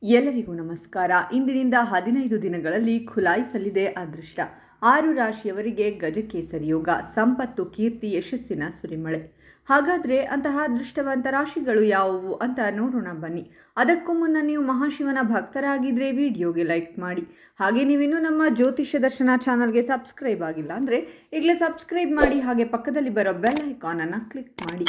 ಎಲ್ಲರಿಗೂ ನಮಸ್ಕಾರ. ಇಂದಿನಿಂದ 15 ದಿನಗಳಲ್ಲಿ ಖುಲಾಯಿಸಲಿದೆ ಅದೃಷ್ಟ. 6 ರಾಶಿಯವರಿಗೆ ಗಜಕೇಸರಿ ಯೋಗ, ಸಂಪತ್ತು, ಕೀರ್ತಿ, ಯಶಸ್ಸಿನ ಸುರಿಮಳೆ. ಹಾಗಾದರೆ ಅಂತಹ ಅದೃಷ್ಟವಂತ ರಾಶಿಗಳು ಯಾವುವು ಅಂತ ನೋಡೋಣ ಬನ್ನಿ. ಅದಕ್ಕೂ ಮುನ್ನ ನೀವು ಮಹಾಶಿವನ ಭಕ್ತರಾಗಿದ್ದರೆ ವಿಡಿಯೋಗೆ ಲೈಕ್ ಮಾಡಿ. ಹಾಗೆ ನೀವಿನ್ನೂ ನಮ್ಮ ಜ್ಯೋತಿಷ್ಯ ದರ್ಶನ ಚಾನಲ್ಗೆ ಸಬ್ಸ್ಕ್ರೈಬ್ ಆಗಿಲ್ಲ ಅಂದರೆ ಈಗಲೇ ಸಬ್ಸ್ಕ್ರೈಬ್ ಮಾಡಿ. ಹಾಗೆ ಪಕ್ಕದಲ್ಲಿ ಬರೋ ಬೆಲ್ ಐಕಾನನ್ನು ಕ್ಲಿಕ್ ಮಾಡಿ.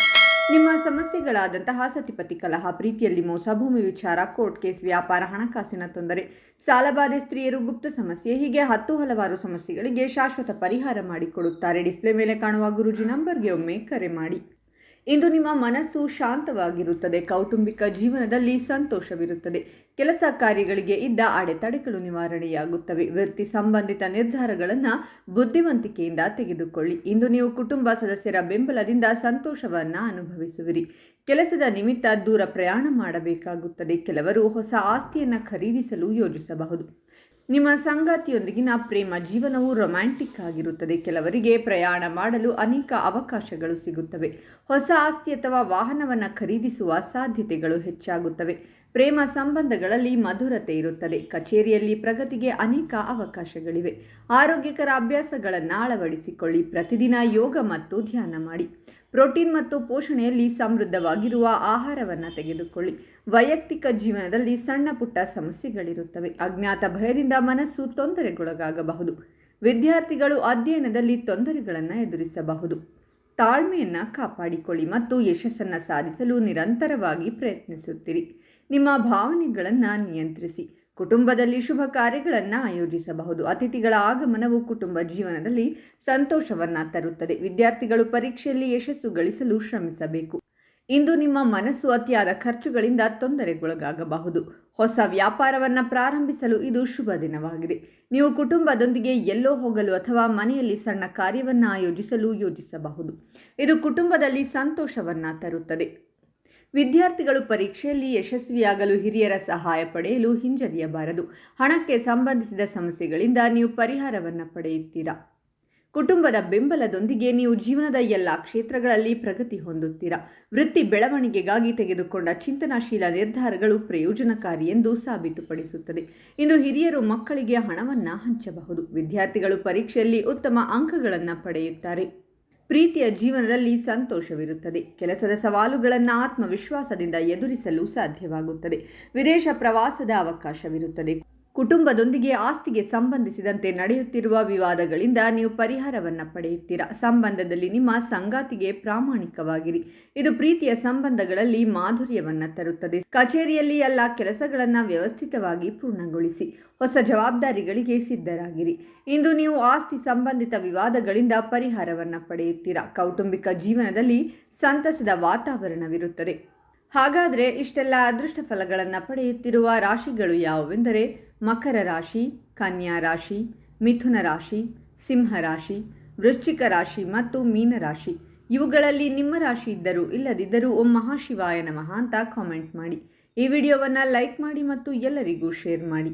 ನಿಮ್ಮ ಸಮಸ್ಯೆಗಳಾದಂತಹ ಸತಿಪತಿ ಕಲಹ, ಪ್ರೀತಿಯಲ್ಲಿ ಮೋಸ, ಭೂಮಿ ವಿಚಾರ, ಕೋರ್ಟ್ ಕೇಸ್, ವ್ಯಾಪಾರ, ಹಣಕಾಸಿನ ತೊಂದರೆ, ಸಾಲಬಾಧೆ, ಸ್ತ್ರೀಯರು, ಗುಪ್ತ ಸಮಸ್ಯೆ, ಹೀಗೆ ಹಲವಾರು ಸಮಸ್ಯೆಗಳಿಗೆ ಶಾಶ್ವತ ಪರಿಹಾರ ಮಾಡಿಕೊಡುತ್ತಾರೆ. ಡಿಸ್ಪ್ಲೇ ಮೇಲೆ ಕಾಣುವ ಗುರೂಜಿ ನಂಬರ್ಗೆ ಒಮ್ಮೆ ಕರೆ ಮಾಡಿ. ಇಂದು ನಿಮ್ಮ ಮನಸ್ಸು ಶಾಂತವಾಗಿರುತ್ತದೆ. ಕೌಟುಂಬಿಕ ಜೀವನದಲ್ಲಿ ಸಂತೋಷವಿರುತ್ತದೆ. ಕೆಲಸ ಕಾರ್ಯಗಳಿಗೆ ಇದ್ದ ಅಡೆತಡೆಗಳು ನಿವಾರಣೆಯಾಗುತ್ತವೆ. ವೃತ್ತಿ ಸಂಬಂಧಿತ ನಿರ್ಧಾರಗಳನ್ನು ಬುದ್ಧಿವಂತಿಕೆಯಿಂದ ತೆಗೆದುಕೊಳ್ಳಿ. ಇಂದು ನೀವು ಕುಟುಂಬ ಸದಸ್ಯರ ಬೆಂಬಲದಿಂದ ಸಂತೋಷವನ್ನು ಅನುಭವಿಸುವಿರಿ. ಕೆಲಸದ ನಿಮಿತ್ತ ದೂರ ಪ್ರಯಾಣ ಮಾಡಬೇಕಾಗುತ್ತದೆ. ಕೆಲವರು ಹೊಸ ಆಸ್ತಿಯನ್ನು ಖರೀದಿಸಲು ಯೋಜಿಸಬಹುದು. ನಿಮ್ಮ ಸಂಗಾತಿಯೊಂದಿಗಿನ ಪ್ರೇಮ ಜೀವನವು ರೊಮ್ಯಾಂಟಿಕ್ ಆಗಿರುತ್ತದೆ. ಕೆಲವರಿಗೆ ಪ್ರಯಾಣ ಮಾಡಲು ಅನೇಕ ಅವಕಾಶಗಳು ಸಿಗುತ್ತವೆ. ಹೊಸ ಆಸ್ತಿ ಅಥವಾ ವಾಹನವನ್ನು ಖರೀದಿಸುವ ಸಾಧ್ಯತೆಗಳು ಹೆಚ್ಚಾಗುತ್ತವೆ. ಪ್ರೇಮ ಸಂಬಂಧಗಳಲ್ಲಿ ಮಧುರತೆ ಇರುತ್ತದೆ. ಕಚೇರಿಯಲ್ಲಿ ಪ್ರಗತಿಗೆ ಅನೇಕ ಅವಕಾಶಗಳಿವೆ. ಆರೋಗ್ಯಕರ ಅಭ್ಯಾಸಗಳನ್ನು ಅಳವಡಿಸಿಕೊಳ್ಳಿ. ಪ್ರತಿದಿನ ಯೋಗ ಮತ್ತು ಧ್ಯಾನ ಮಾಡಿ. ಪ್ರೋಟೀನ್ ಮತ್ತು ಪೋಷಣೆಯಲ್ಲಿ ಸಮೃದ್ಧವಾಗಿರುವ ಆಹಾರವನ್ನು ತೆಗೆದುಕೊಳ್ಳಿ. ವೈಯಕ್ತಿಕ ಜೀವನದಲ್ಲಿ ಸಣ್ಣ ಪುಟ್ಟ ಸಮಸ್ಯೆಗಳಿರುತ್ತವೆ. ಅಜ್ಞಾತ ಭಯದಿಂದ ಮನಸ್ಸು ತೊಂದರೆಗೊಳಗಾಗಬಹುದು. ವಿದ್ಯಾರ್ಥಿಗಳು ಅಧ್ಯಯನದಲ್ಲಿ ತೊಂದರೆಗಳನ್ನು ಎದುರಿಸಬಹುದು. ತಾಳ್ಮೆಯನ್ನು ಕಾಪಾಡಿಕೊಳ್ಳಿ ಮತ್ತು ಯಶಸ್ಸನ್ನು ಸಾಧಿಸಲು ನಿರಂತರವಾಗಿ ಪ್ರಯತ್ನಿಸುತ್ತೀರಿ. ನಿಮ್ಮ ಭಾವನೆಗಳನ್ನು ನಿಯಂತ್ರಿಸಿ. ಕುಟುಂಬದಲ್ಲಿ ಶುಭ ಕಾರ್ಯಗಳನ್ನು ಆಯೋಜಿಸಬಹುದು. ಅತಿಥಿಗಳ ಆಗಮನವು ಕುಟುಂಬ ಜೀವನದಲ್ಲಿ ಸಂತೋಷವನ್ನು ತರುತ್ತದೆ. ವಿದ್ಯಾರ್ಥಿಗಳು ಪರೀಕ್ಷೆಯಲ್ಲಿ ಯಶಸ್ಸು ಗಳಿಸಲು ಶ್ರಮಿಸಬೇಕು. ಇಂದು ನಿಮ್ಮ ಮನಸ್ಸು ಅತಿಯಾದ ಖರ್ಚುಗಳಿಂದ ತೊಂದರೆಗೊಳಗಾಗಬಹುದು. ಹೊಸ ವ್ಯಾಪಾರವನ್ನು ಪ್ರಾರಂಭಿಸಲು ಇದು ಶುಭ ದಿನವಾಗಿದೆ. ನೀವು ಕುಟುಂಬದೊಂದಿಗೆ ಎಲ್ಲೋ ಹೋಗಲು ಅಥವಾ ಮನೆಯಲ್ಲಿ ಸಣ್ಣ ಕಾರ್ಯವನ್ನು ಆಯೋಜಿಸಲು ಯೋಜಿಸಬಹುದು. ಇದು ಕುಟುಂಬದಲ್ಲಿ ಸಂತೋಷವನ್ನು ತರುತ್ತದೆ. ವಿದ್ಯಾರ್ಥಿಗಳು ಪರೀಕ್ಷೆಯಲ್ಲಿ ಯಶಸ್ವಿಯಾಗಲು ಹಿರಿಯರ ಸಹಾಯ ಪಡೆಯಲು ಹಿಂಜರಿಯಬಾರದು. ಹಣಕ್ಕೆ ಸಂಬಂಧಿಸಿದ ಸಮಸ್ಯೆಗಳಿಂದ ನೀವು ಪರಿಹಾರವನ್ನು ಪಡೆಯುತ್ತೀರಾ. ಕುಟುಂಬದ ಬೆಂಬಲದೊಂದಿಗೆ ನೀವು ಜೀವನದ ಎಲ್ಲ ಕ್ಷೇತ್ರಗಳಲ್ಲಿ ಪ್ರಗತಿ ಹೊಂದುತ್ತೀರಾ. ವೃತ್ತಿ ಬೆಳವಣಿಗೆಗಾಗಿ ತೆಗೆದುಕೊಂಡ ಚಿಂತನಾಶೀಲ ನಿರ್ಧಾರಗಳು ಪ್ರಯೋಜನಕಾರಿ ಎಂದು ಸಾಬೀತುಪಡಿಸುತ್ತದೆ. ಇಂದು ಹಿರಿಯರು ಮಕ್ಕಳಿಗೆ ಹಣವನ್ನು ಹಂಚಬಹುದು. ವಿದ್ಯಾರ್ಥಿಗಳು ಪರೀಕ್ಷೆಯಲ್ಲಿ ಉತ್ತಮ ಅಂಕಗಳನ್ನು ಪಡೆಯುತ್ತಾರೆ. ಪ್ರೀತಿಯ ಜೀವನದಲ್ಲಿ ಸಂತೋಷವಿರುತ್ತದೆ. ಕೆಲಸದ ಸವಾಲುಗಳನ್ನು ಆತ್ಮವಿಶ್ವಾಸದಿಂದ ಎದುರಿಸಲು ಸಾಧ್ಯವಾಗುತ್ತದೆ. ವಿದೇಶ ಪ್ರವಾಸದ ಅವಕಾಶವಿರುತ್ತದೆ. ಕುಟುಂಬದೊಂದಿಗೆ ಆಸ್ತಿಗೆ ಸಂಬಂಧಿಸಿದಂತೆ ನಡೆಯುತ್ತಿರುವ ವಿವಾದಗಳಿಂದ ನೀವು ಪರಿಹಾರವನ್ನು ಪಡೆಯುತ್ತೀರಾ. ಸಂಬಂಧದಲ್ಲಿ ನಿಮ್ಮ ಸಂಗಾತಿಗೆ ಪ್ರಾಮಾಣಿಕವಾಗಿರಿ. ಇದು ಪ್ರೀತಿಯ ಸಂಬಂಧಗಳಲ್ಲಿ ಮಾಧುರ್ಯವನ್ನು ತರುತ್ತದೆ. ಕಚೇರಿಯಲ್ಲಿ ಎಲ್ಲ ಕೆಲಸಗಳನ್ನು ವ್ಯವಸ್ಥಿತವಾಗಿ ಪೂರ್ಣಗೊಳಿಸಿ. ಹೊಸ ಜವಾಬ್ದಾರಿಗಳಿಗೆ ಸಿದ್ಧರಾಗಿರಿ. ಇಂದು ನೀವು ಆಸ್ತಿ ಸಂಬಂಧಿತ ವಿವಾದಗಳಿಂದ ಪರಿಹಾರವನ್ನು ಪಡೆಯುತ್ತೀರಾ. ಕೌಟುಂಬಿಕ ಜೀವನದಲ್ಲಿ ಸಂತಸದ ವಾತಾವರಣವಿರುತ್ತದೆ. ಹಾಗಾದರೆ ಇಷ್ಟೆಲ್ಲ ಅದೃಷ್ಟ ಫಲಗಳನ್ನು ಪಡೆಯುತ್ತಿರುವ ರಾಶಿಗಳು ಯಾವುವೆಂದರೆ ಮಕರ ರಾಶಿ, ಕನ್ಯಾ ರಾಶಿ, ಮಿಥುನ ರಾಶಿ, ಸಿಂಹ ರಾಶಿ, ವೃಶ್ಚಿಕ ರಾಶಿ ಮತ್ತು ಮೀನ ರಾಶಿ. ಇವುಗಳಲ್ಲಿ ನಿಮ್ಮ ರಾಶಿ ಇದ್ದರೂ ಇಲ್ಲದಿದ್ದರೂ ಓಂ ಮಹಾಶಿವಾಯ ನಮಃ ಅಂತ ಕಾಮೆಂಟ್ ಮಾಡಿ. ಈ ವಿಡಿಯೋವನ್ನು ಲೈಕ್ ಮಾಡಿ ಮತ್ತು ಎಲ್ಲರಿಗೂ ಶೇರ್ ಮಾಡಿ.